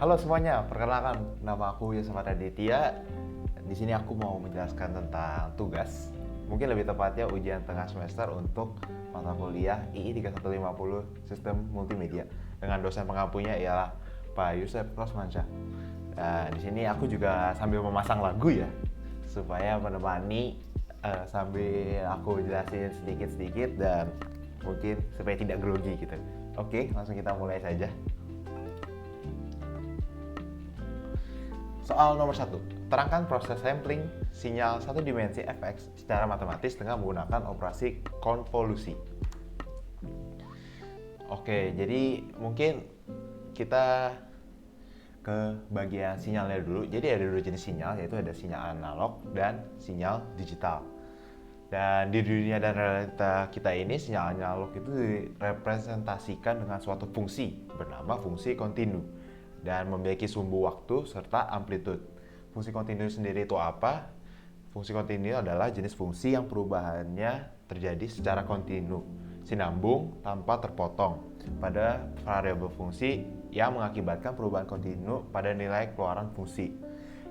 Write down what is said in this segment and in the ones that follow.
Halo semuanya, perkenalkan nama aku Yosef Aditya. Di sini aku mau menjelaskan tentang tugas. Mungkin lebih tepatnya ujian tengah semester untuk mata kuliah II 3150 Sistem Multimedia dengan dosen pengampunya ialah Pak Yusef Rosmansyah. Di sini aku juga sambil memasang lagu ya, supaya menemani sambil aku jelasin sedikit-sedikit dan mungkin supaya tidak grogi gitu. Oke, langsung kita mulai saja. Soal nomor 1, terangkan proses sampling sinyal satu dimensi fx secara matematis dengan menggunakan operasi konvolusi. Oke, jadi mungkin kita ke bagian sinyalnya dulu. Jadi ada dua jenis sinyal, yaitu ada sinyal analog dan sinyal digital. Dan di dunia dan realita kita ini, sinyal analog itu direpresentasikan dengan suatu fungsi bernama fungsi kontinu dan memiliki sumbu waktu serta amplitude. Fungsi kontinu sendiri itu apa? Fungsi kontinu adalah jenis fungsi yang perubahannya terjadi secara kontinu, sinambung tanpa terpotong pada variabel fungsi yang mengakibatkan perubahan kontinu pada nilai keluaran fungsi.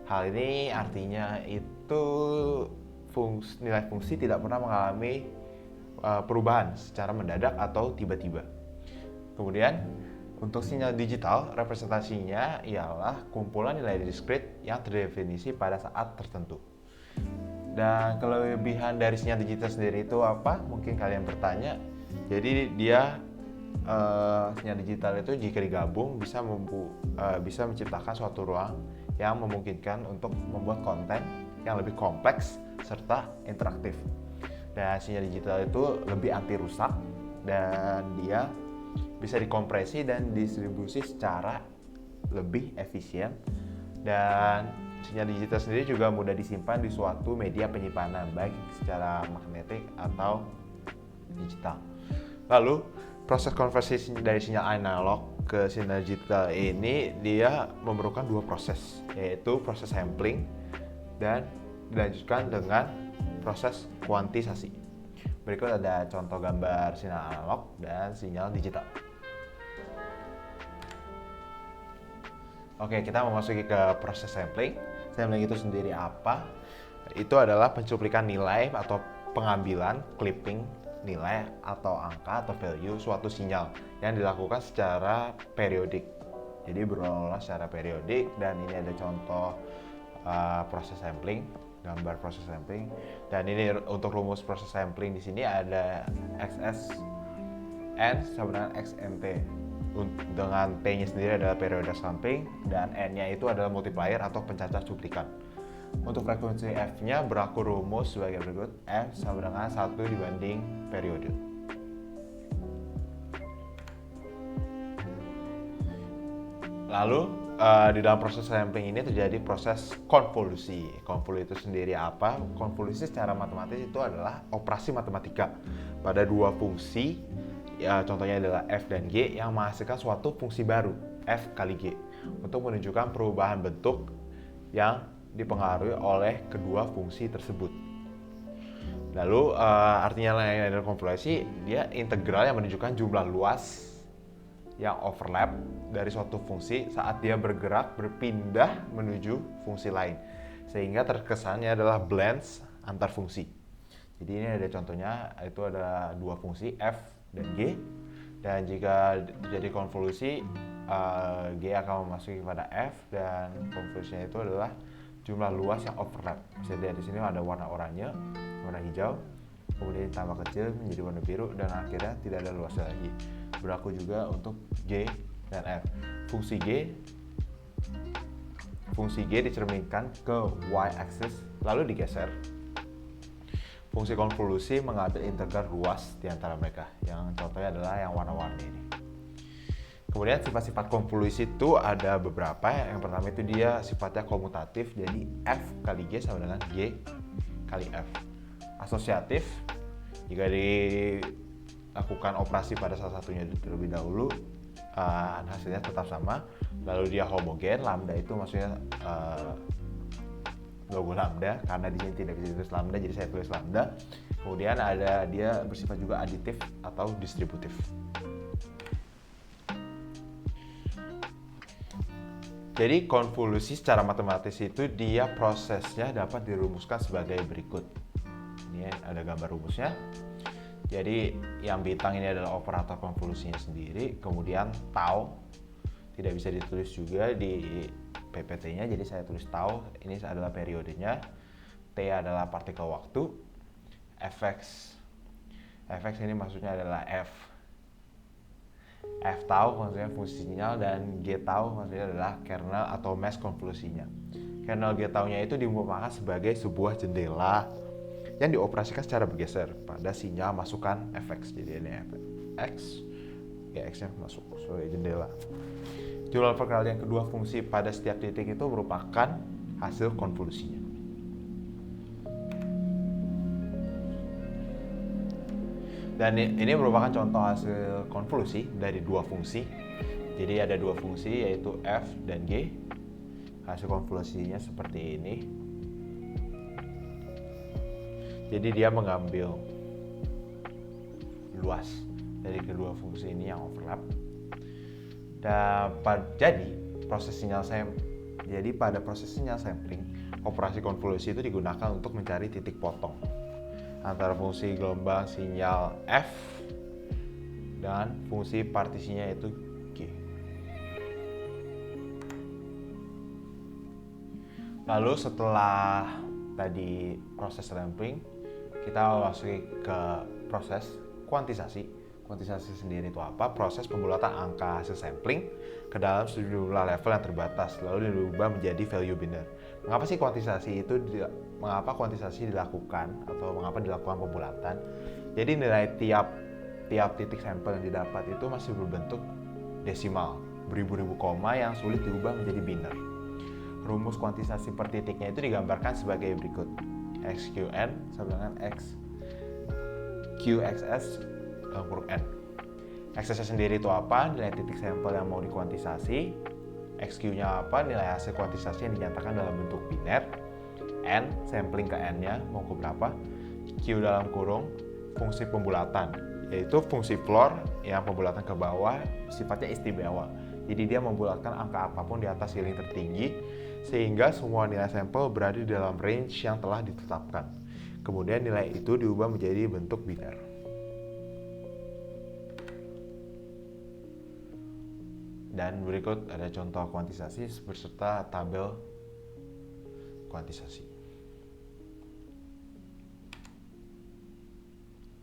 Hal ini artinya itu nilai fungsi tidak pernah mengalami perubahan secara mendadak atau tiba-tiba. Kemudian untuk sinyal digital, representasinya ialah kumpulan nilai diskrit yang terdefinisi pada saat tertentu. Dan kelebihan dari sinyal digital sendiri itu apa? Mungkin kalian bertanya. Jadi dia sinyal digital itu jika digabung bisa menciptakan suatu ruang yang memungkinkan untuk membuat konten yang lebih kompleks serta interaktif. Dan sinyal digital itu lebih anti rusak dan dia bisa dikompresi dan distribusi secara lebih efisien, dan sinyal digital sendiri juga mudah disimpan di suatu media penyimpanan baik secara magnetik atau digital. Lalu proses konversi dari sinyal analog ke sinyal digital ini dia memerlukan dua proses, yaitu proses sampling dan dilanjutkan dengan proses kuantisasi. Berikut ada contoh gambar sinyal analog dan sinyal digital. Oke, kita memasuki ke proses sampling. Sampling itu sendiri apa? Itu adalah pencuplikan nilai atau pengambilan, clipping nilai atau angka atau value suatu sinyal yang dilakukan secara periodik. Jadi berulang-ulang secara periodik, dan ini ada contoh proses sampling, gambar proses sampling. Dan ini untuk rumus proses sampling di sini ada XSN sama dengan XNT. Dengan T-nya sendiri adalah periode sampling dan N-nya itu adalah multiplier atau pencacah cuplikan. Untuk frekuensi F-nya berlaku rumus sebagai berikut: F sama dengan 1 dibanding periode. Lalu di dalam proses sampling ini terjadi proses konvolusi. Konvolusi itu sendiri apa? Konvolusi secara matematis itu adalah operasi matematika pada dua fungsi, ya, contohnya adalah F dan G yang menghasilkan suatu fungsi baru, F kali G, untuk menunjukkan perubahan bentuk yang dipengaruhi oleh kedua fungsi tersebut. Lalu artinya lain dari konvolusi, dia integral yang menunjukkan jumlah luas yang overlap dari suatu fungsi saat dia berpindah menuju fungsi lain, sehingga terkesannya adalah blends antar fungsi. Jadi ini ada contohnya, itu ada dua fungsi F dan G, dan jika terjadi konvolusi G akan memasuki kepada F, dan konvolusinya itu adalah jumlah luas yang overlap. Bisa dilihat di sini ada warna oranye, warna hijau, kemudian tambah kecil menjadi warna biru, dan akhirnya tidak ada luasnya lagi. Berlaku juga untuk G dan F. Fungsi G dicerminkan ke y-axis lalu digeser. Fungsi konvolusi mengambil integral luas di antara mereka, yang contohnya adalah yang warna-warni ini. Kemudian sifat-sifat konvolusi itu ada beberapa. Yang pertama itu dia sifatnya komutatif, jadi F kali G sama dengan G kali F. Asosiatif, jika dilakukan operasi pada salah satunya terlebih dahulu, hasilnya tetap sama. Lalu dia homogen, lambda itu maksudnya logo lambda, karena di sini tidak bisa ditulis lambda jadi saya tulis lambda. Kemudian ada dia bersifat juga aditif atau distributif. Jadi konvolusi secara matematis itu dia prosesnya dapat dirumuskan sebagai berikut. Ini ada gambar rumusnya. Jadi yang bintang ini adalah operator konvolusinya sendiri, kemudian tau tidak bisa ditulis juga di PPT-nya, jadi saya tulis tau, ini adalah periodenya, T adalah partikel waktu, Fx ini maksudnya adalah F tau maksudnya fungsi sinyal, dan G tau maksudnya adalah kernel atau mass konvolusinya. Kernel G tau-nya itu diumpamakan sebagai sebuah jendela yang dioperasikan secara bergeser pada sinyal masukan Fx. Jadi ini Fx, Gx-nya masuk sebagai jendela. Jumlah perkalian kedua fungsi pada setiap titik itu merupakan hasil konvolusinya. Dan ini merupakan contoh hasil konvolusi dari dua fungsi. Jadi ada dua fungsi yaitu f dan g. Hasil konvolusinya seperti ini. Jadi dia mengambil luas dari kedua fungsi ini yang overlap. Jadi pada proses sinyal sampling, operasi konvolusi itu digunakan untuk mencari titik potong antara fungsi gelombang sinyal F dan fungsi partisinya yaitu G. Lalu setelah tadi proses sampling, kita masuk ke proses kuantisasi. Kuantisasi sendiri itu apa? Proses pembulatan angka hasil sampling ke dalam sejumlah level yang terbatas, lalu diubah menjadi value binder. Mengapa kuantisasi dilakukan atau mengapa dilakukan pembulatan? Jadi nilai tiap titik sampel yang didapat itu masih berbentuk desimal, beribu-ribu koma yang sulit diubah menjadi binder. Rumus kuantisasi per titiknya itu digambarkan sebagai berikut. XQN sama dengan X QXS dalam kurung N. XS sendiri itu apa? Nilai titik sampel yang mau dikuantisasi. XQ-nya apa? Nilai hasil kuantisasi yang dinyatakan dalam bentuk biner. N, sampling ke N-nya mau ke berapa. Q dalam kurung fungsi pembulatan, yaitu fungsi floor yang pembulatan ke bawah sifatnya istimewa. Jadi dia membulatkan angka apapun di atas ceiling tertinggi sehingga semua nilai sampel berada di dalam range yang telah ditetapkan. Kemudian nilai itu diubah menjadi bentuk biner. Dan berikut ada contoh kuantisasi beserta tabel kuantisasi.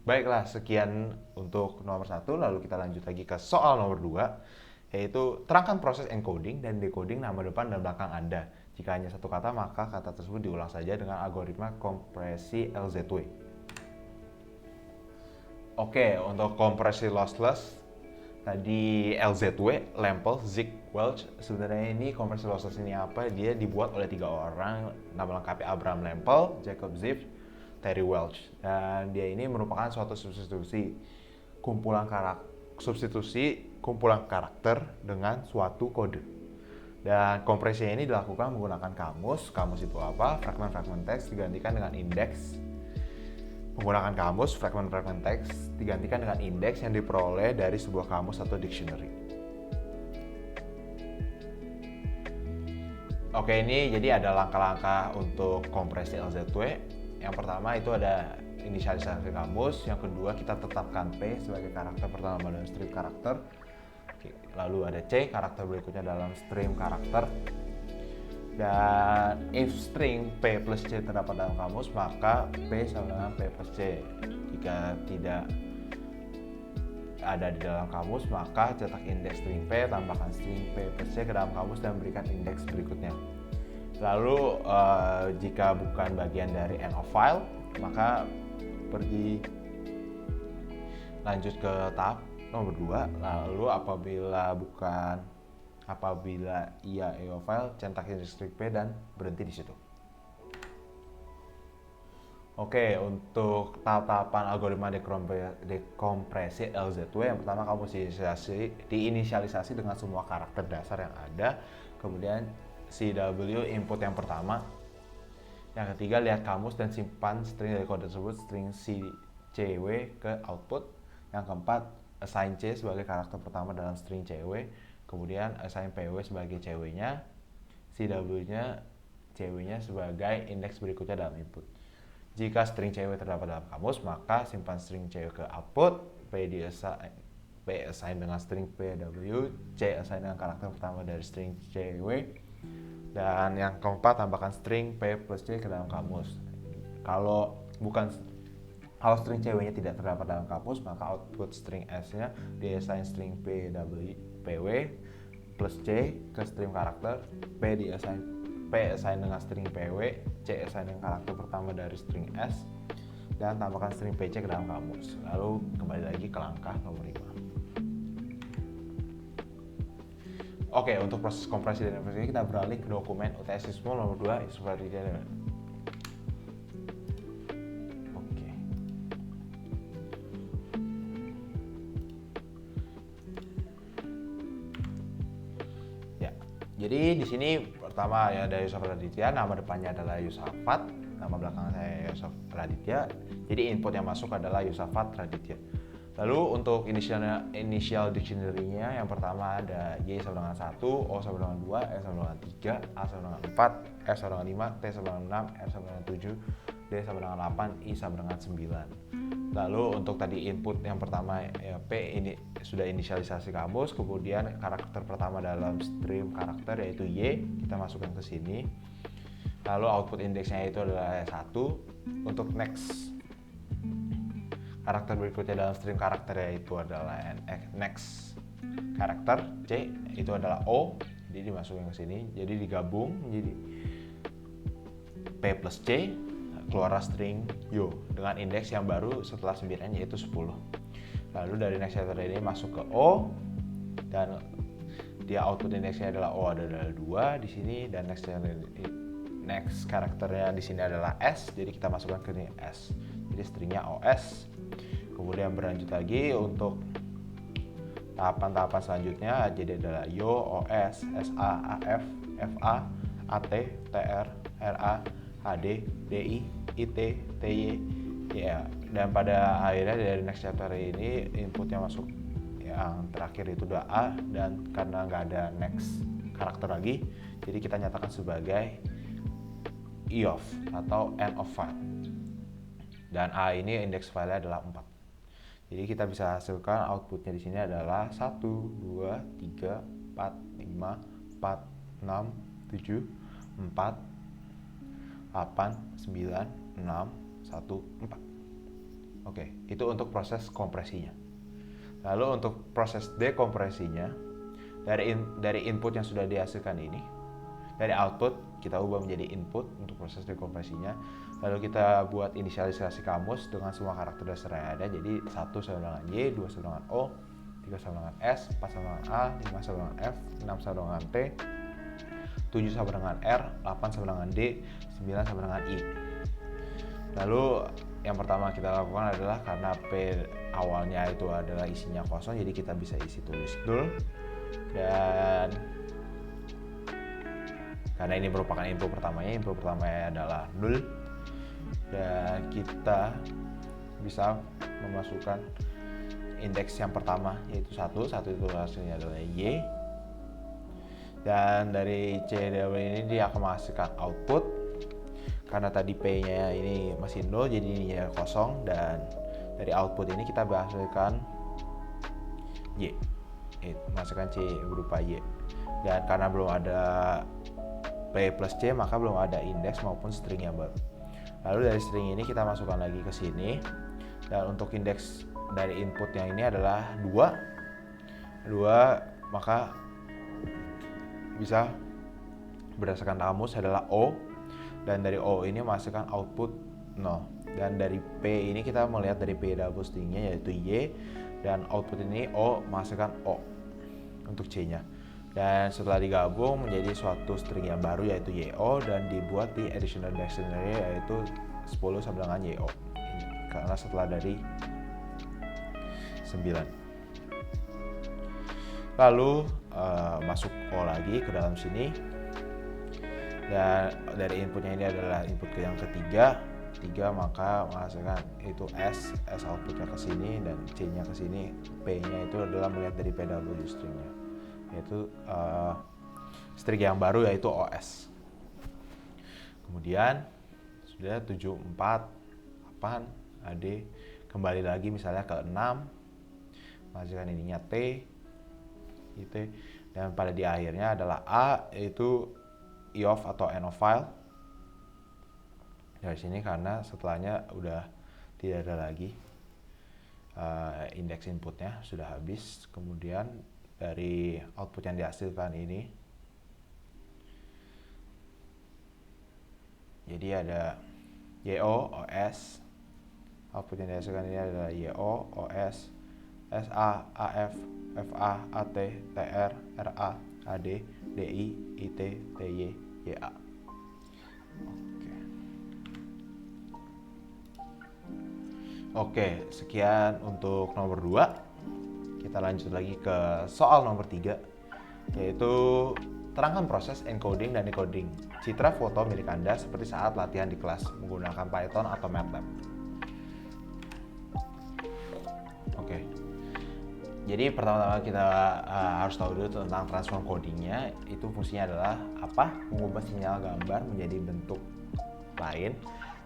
Baiklah, sekian untuk nomor 1, lalu kita lanjut lagi ke soal nomor 2, yaitu terangkan proses encoding dan decoding nama depan dan belakang Anda. Jika hanya satu kata, maka kata tersebut diulang saja dengan algoritma kompresi LZW. Oke, untuk kompresi lossless, tadi LZW, Lempel, Zig, Welch. Sebenarnya ini kompresi lossless ini apa? Dia dibuat oleh 3 orang, nama lengkapnya Abraham Lempel, Jacob Ziff, Terry Welch. Dan dia ini merupakan suatu substitusi kumpulan karakter dengan suatu kode. Dan kompresinya ini dilakukan menggunakan kamus. Kamus itu apa? Fragmen-fragmen teks digantikan dengan indeks. Menggunakan kamus, fragmen-fragmen teks digantikan dengan indeks yang diperoleh dari sebuah kamus atau dictionary. Oke, ini jadi ada langkah-langkah untuk kompresi LZW. Yang pertama itu ada inisialisasi kamus. Yang kedua kita tetapkan P sebagai karakter pertama dalam strip karakter. Lalu ada C, karakter berikutnya dalam stream karakter. Dan if string P plus C terdapat dalam kamus, maka P sama dengan P plus C. Jika tidak ada di dalam kamus, maka cetak indeks string P, tambahkan string P plus C ke dalam kamus dan berikan indeks berikutnya. Lalu jika bukan bagian dari end of file, maka pergi lanjut ke tahap nomor 2. Lalu apabila iya EO file, cetak indeks string P dan berhenti di situ. Oke, untuk tahap-tahapan algoritma dekompresi LZW, yang pertama kamu diinisialisasi dengan semua karakter dasar yang ada. Kemudian CW input yang pertama. Yang ketiga, lihat kamus dan simpan string dari kode tersebut, string CW ke output. Yang keempat, assign C sebagai karakter pertama dalam string CW. Kemudian assign PW sebagai CW-nya. CW-nya cw-nya sebagai indeks berikutnya dalam input. Jika string cw terdapat dalam kamus, maka simpan string cw ke output, P assign dengan string pw, C assign dengan karakter pertama dari string cw, dan yang keempat tambahkan string p plus c ke dalam kamus. Kalau string cw-nya tidak terdapat dalam kamus, maka output string s-nya diassign string pw plus c ke string karakter, P assign dengan string pw, C assign dengan karakter pertama dari string s, dan tambahkan string pc ke dalam kamus. Lalu kembali lagi ke langkah nomor 5. Oke, untuk proses kompresi dan inversi kita beralih ke dokumen UTS-ISMO nomor 2 seperti ini. Oke. Ya, jadi di sini pertama ya ada Yusuf Raditya, nama depannya adalah Yusafat, nama belakang saya Yusuf Raditya. Jadi input yang masuk adalah Yusafat Raditya. Lalu untuk initial dictionary-nya yang pertama ada Y sama dengan 1, O sama dengan 2, S sama dengan 3, A sama dengan 4, F sama dengan 5, T sama dengan 6, R sama dengan 7, D sama dengan 8, I sama dengan 9. Lalu untuk tadi input yang pertama ya, P ini sudah inisialisasi kamus, kemudian karakter pertama dalam stream karakter yaitu Y, kita masukkan ke sini. Lalu output indeksnya itu adalah 1. Untuk next karakter berikutnya dalam stream karakter yaitu adalah next karakter C, itu adalah O, jadi dimasukin ke sini, jadi digabung menjadi P plus C, keluar string yo dengan indeks yang baru setelah 9 yaitu 10. Lalu dari next karakter ini masuk ke O, dan dia output indeksnya adalah O adalah 2 di sini, dan next karakternya di sini adalah S, jadi kita masukkan ke sini S, jadi stringnya OS. Kemudian berlanjut lagi untuk tahapan-tahapan selanjutnya, jadi adalah YO, OS, SA, AF, FA, AT, TR, RA, HD, DI, IT, TY, ya. Dan pada akhirnya dari next chapter ini inputnya masuk yang terakhir itu udah A, dan karena nggak ada next karakter lagi, jadi kita nyatakan sebagai EOF atau end of file. Dan A ini indeks filenya adalah 4. Jadi kita bisa hasilkan outputnya di sini adalah 1, 2, 3, 4, 5, 4, 6, 7, 4, 8, 9, 6, 1, 4. Oke, itu untuk proses kompresinya. Lalu untuk proses dekompresinya, dari input yang sudah dihasilkan ini, dari output kita ubah menjadi input untuk proses dekompresinya. Lalu kita buat inisialisasi kamus dengan semua karakter dasar yang ada. Jadi 1 sama dengan Y, 2 sama dengan O, 3 sama dengan S, 4 sama dengan A, 5 sama dengan F, 6 sama dengan T, 7 sama dengan R, 8 sama dengan D, 9 sama dengan I. Lalu yang pertama kita lakukan adalah karena P awalnya itu adalah isinya kosong, jadi kita bisa isi tulis null. Dan karena ini merupakan input pertamanya adalah null, dan kita bisa memasukkan indeks yang pertama yaitu 1 itu hasilnya adalah Y, dan dari CW ini dia akan menghasilkan output. Karena tadi P nya ini masih 0, jadi ininya kosong, dan dari output ini kita menghasilkan Y, menghasilkan C berupa Y. Dan karena belum ada P plus C, maka belum ada indeks maupun string yang baru. Lalu dari string ini kita masukkan lagi ke sini, dan untuk indeks dari input yang ini adalah 2, maka bisa berdasarkan kamus adalah O, dan dari O ini menghasilkan output 0. Dan dari P ini kita melihat dari P double stringnya yaitu Y, dan output ini O menghasilkan O untuk C-nya. Dan setelah digabung menjadi suatu string yang baru yaitu YO, dan dibuat di additional dictionary yaitu 10 sama dengan YO, karena setelah dari 9. Lalu masuk O lagi ke dalam sini, dan dari inputnya ini adalah input yang ketiga, maka menghasilkan itu S outputnya ke sini, dan C nya ke sini. P nya itu adalah melihat dari PW stringnya, yaitu string yang baru yaitu OS. Kemudian sudah 748 AD, kembali lagi misalnya ke 6, masukkan ininya T, IT, dan pada di akhirnya adalah A, yaitu EOF atau end of file. Dari sini karena setelahnya udah tidak ada lagi indeks inputnya, sudah habis. Kemudian dari output yang dihasilkan ini, jadi ada YO, OS. Output yang dihasilkan ini adalah YO, OS, SA, AF, FA, AT, TR, RA, AD, DI, IT, TY, YA. Oke, sekian untuk nomor 2. Kita lanjut lagi ke soal nomor 3, yaitu terangkan proses encoding dan decoding citra foto milik Anda seperti saat latihan di kelas menggunakan Python atau MATLAB. Oke. Jadi pertama-tama kita harus tahu dulu tentang transform codingnya. Itu fungsinya adalah apa? Mengubah sinyal gambar menjadi bentuk lain.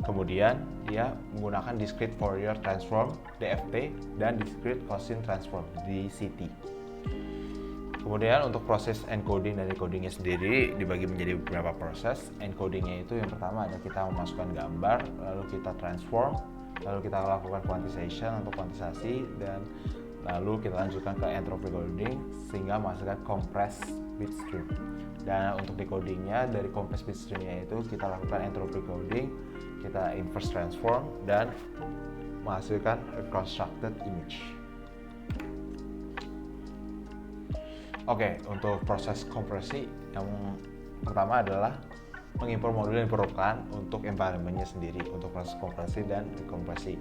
Kemudian dia menggunakan discrete Fourier transform (DFT) dan discrete Gaussian transform (DCT). Kemudian untuk proses encoding dan decodingnya sendiri dibagi menjadi beberapa proses. Encodingnya itu yang pertama ada kita memasukkan gambar, lalu kita transform, lalu kita lakukan quantization atau kuantisasi, dan lalu kita lanjutkan ke entropy coding sehingga menghasilkan compressed bitstream. Dan untuk decodingnya dari compressed bitstreamnya itu kita lakukan entropy coding, kita inverse transform, dan menghasilkan reconstructed image. Oke, untuk proses kompresi yang pertama adalah mengimpor modul yang diperlukan untuk environment-nya sendiri untuk proses kompresi dan dekompresi.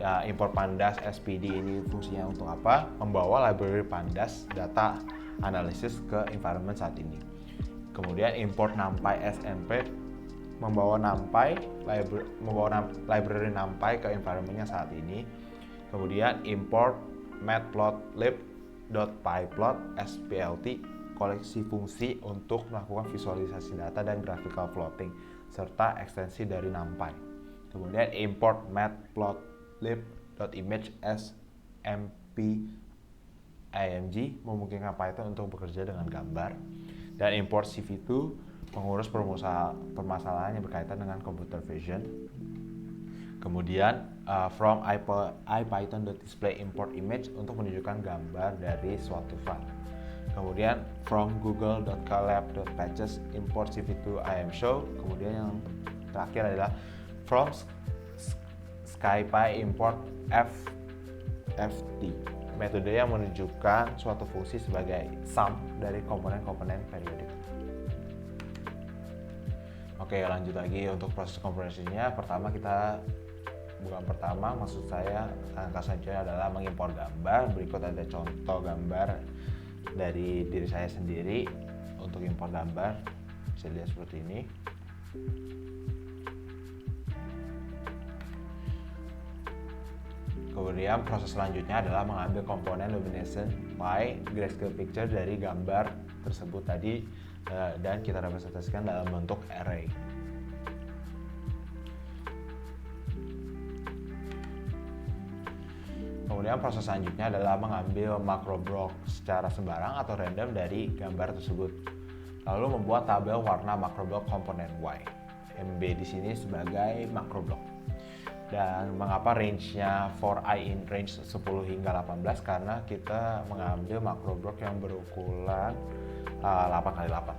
Ya, import pandas SPD ini fungsinya untuk apa? Membawa library pandas data analisis ke environment saat ini. Kemudian import numpy SNP membawa library numpy ke environment-nya saat ini. Kemudian import matplotlib.pyplot SPLT koleksi fungsi untuk melakukan visualisasi data dan graphical plotting serta ekstensi dari numpy. Kemudian import matplotlib.image smp img memungkinkan Python untuk bekerja dengan gambar, dan import cv2 mengurus permasalahan yang berkaitan dengan computer vision. Kemudian from ipython.display import image untuk menunjukkan gambar dari suatu file. Kemudian from google.colab.patches import cv2 imshow. Kemudian yang terakhir adalah from scipy import fft, metode yang menunjukkan suatu fungsi sebagai sum dari komponen-komponen periodik. Oke, lanjut lagi untuk proses kompresinya. Maksud saya langkah selanjutnya adalah mengimpor gambar. Berikut ada contoh gambar dari diri saya sendiri untuk impor gambar. Bisa lihat seperti ini. Kemudian proses selanjutnya adalah mengambil komponen luminescent by grayscale picture dari gambar tersebut tadi, dan kita representasikan dalam bentuk array. Kemudian proses selanjutnya adalah mengambil makro block secara sembarang atau random dari gambar tersebut, lalu membuat tabel warna makro block komponen Y. MB di sini sebagai makro block. Dan mengapa range-nya for I in range 10 hingga 18? Karena kita mengambil makro block yang berukuran 8x8.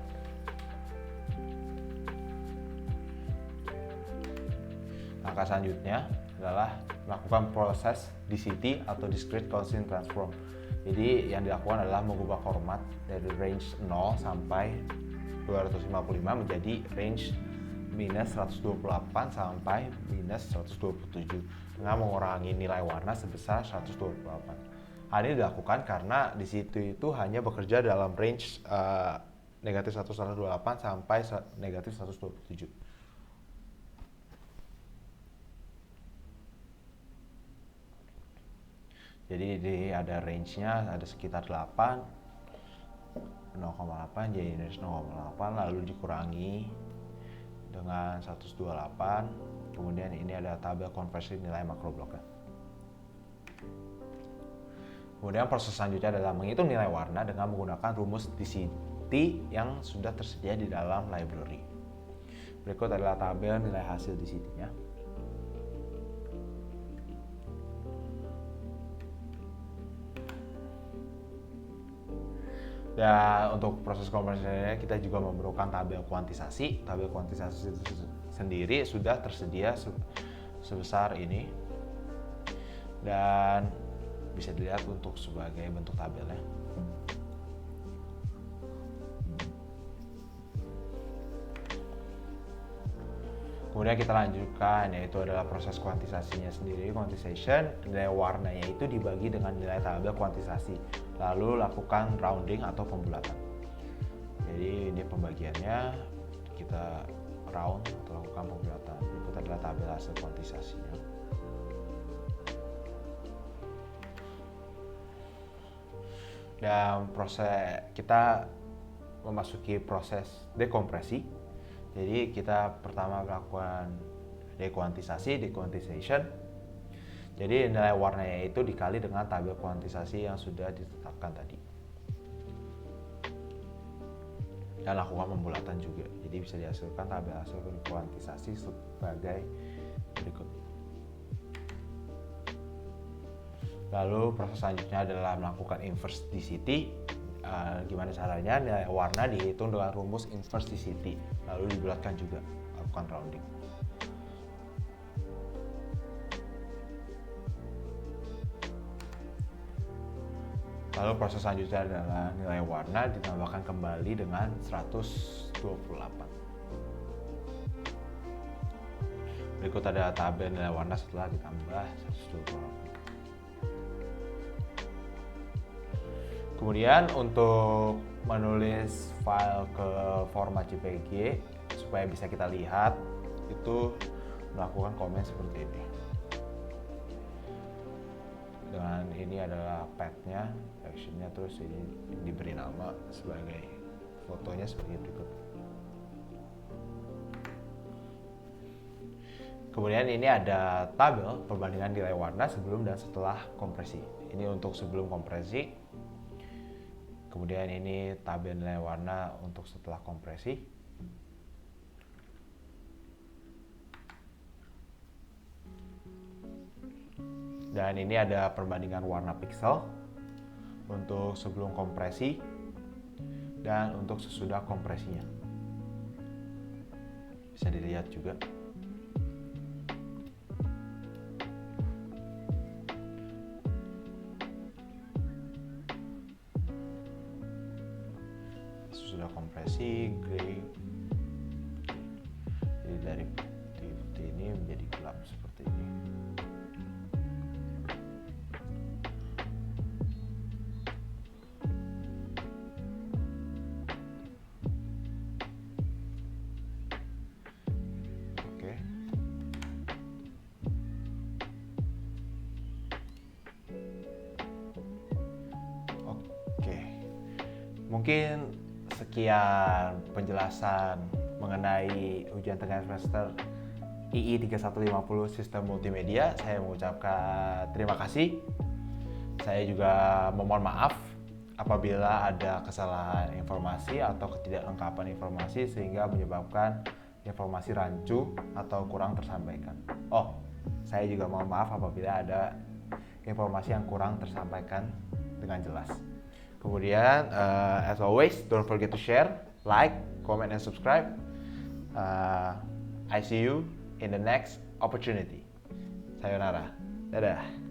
Langkah selanjutnya adalah melakukan proses DCT atau discrete Gaussian transform. Jadi yang dilakukan adalah mengubah format dari range 0 sampai 255 menjadi range minus 128 sampai minus 127 dengan mengurangi nilai warna sebesar 128. Hal ini dilakukan karena di situ itu hanya bekerja dalam range negatif 128 sampai negatif 127. Jadi ada range-nya ada sekitar 8. 0,8 jadi minus 0,8, lalu dikurangi dengan 128. Kemudian ini ada tabel konversi nilai makro bloknya. Kemudian proses selanjutnya adalah menghitung nilai warna dengan menggunakan rumus DCT yang sudah tersedia di dalam library. Berikut adalah tabel nilai hasil DCT-nya. Dan untuk proses konversinya kita juga memerlukan tabel kuantisasi. Tabel kuantisasi itu sendiri sudah tersedia sebesar ini dan bisa dilihat untuk sebagai bentuk tabelnya. Kemudian kita lanjutkan, yaitu adalah proses kuantisasinya sendiri. Quantization, nilai warnanya itu dibagi dengan nilai tabel kuantisasi, lalu lakukan rounding atau pembulatan. Jadi ini pembagiannya, kita round atau lakukan pembulatan. Berikut adalah tabel hasil kuantisasinya. Dan proses kita memasuki proses dekompresi. Jadi kita pertama melakukan dequantization. Jadi nilai warnanya itu dikali dengan tabel kuantisasi yang sudah ditetapkan tadi. Dan lakukan pembulatan juga. Jadi bisa dihasilkan tabel hasil kuantisasi sebagai berikut. Lalu proses selanjutnya adalah melakukan inverse DCT. Gimana caranya? Nilai warna dihitung dengan rumus inverse DCT, lalu dibulatkan juga, lakukan rounding. Lalu proses selanjutnya adalah nilai warna ditambahkan kembali dengan 128. Berikut ada tabel nilai warna setelah ditambah 128. Kemudian untuk menulis file ke format JPG supaya bisa kita lihat, itu melakukan komen seperti ini. Dengan ini adalah path-nya, actionnya, terus ini diberi nama sebagai fotonya seperti berikut. Kemudian ini ada tabel perbandingan nilai warna sebelum dan setelah kompresi. Ini untuk sebelum kompresi. Kemudian ini tabel nilai warna untuk setelah kompresi. Dan ini ada perbandingan warna pixel untuk sebelum kompresi dan untuk sesudah kompresinya. Bisa dilihat juga. Sudah kompresi gray, jadi dari putih ini menjadi gelap seperti ini. Oke. Mungkin sekian penjelasan mengenai ujian tengah semester II 3150 Sistem Multimedia. Saya mengucapkan terima kasih. Saya juga memohon maaf apabila ada kesalahan informasi atau ketidaklengkapan informasi sehingga menyebabkan informasi rancu atau kurang tersampaikan. Saya juga mohon maaf apabila ada informasi yang kurang tersampaikan dengan jelas. Kemudian, as always, don't forget to share, like, comment, and subscribe. I see you in the next opportunity. Sayonara. Dadah.